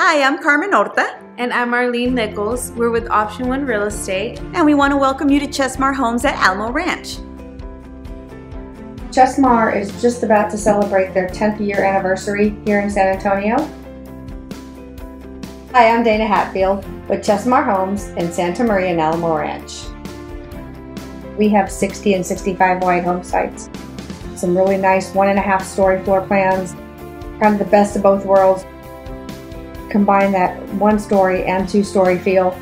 Hi, I'm Carmen Horta. And I'm Arlene Nichols. We're with Option 1 Real Estate. And we want to welcome you to Chesmar Homes at Alamo Ranch. Chesmar is just about to celebrate their 10th year anniversary here in San Antonio. Hi, I'm Dana Hatfield with Chesmar Homes in Santa Maria and Alamo Ranch. We have 60 and 65 wide home sites. Some really nice 1.5 story floor plans, kind of the best of both worlds. Combine that 1 story and 2 story feel.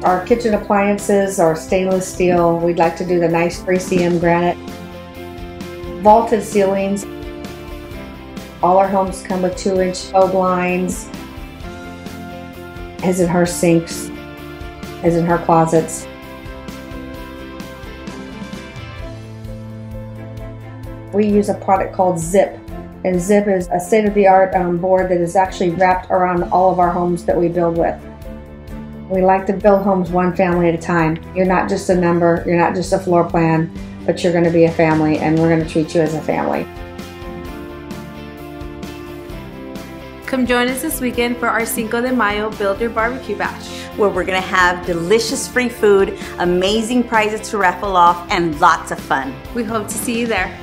Our kitchen appliances are stainless steel. We'd like to do the nice 3cm granite. Vaulted ceilings. All our homes come with 2-inch faux blinds. As in her sinks, as in her closets. We use a product called Zip. And Zip is a state-of-the-art board that is actually wrapped around all of our homes that we build with. We like to build homes one family at a time. You're not just a number, you're not just a floor plan, but you're going to be a family, and we're going to treat you as a family. Come join us this weekend for our Cinco de Mayo Build Your Barbecue Bash, where we're going to have delicious free food, amazing prizes to raffle off, and lots of fun. We hope to see you there.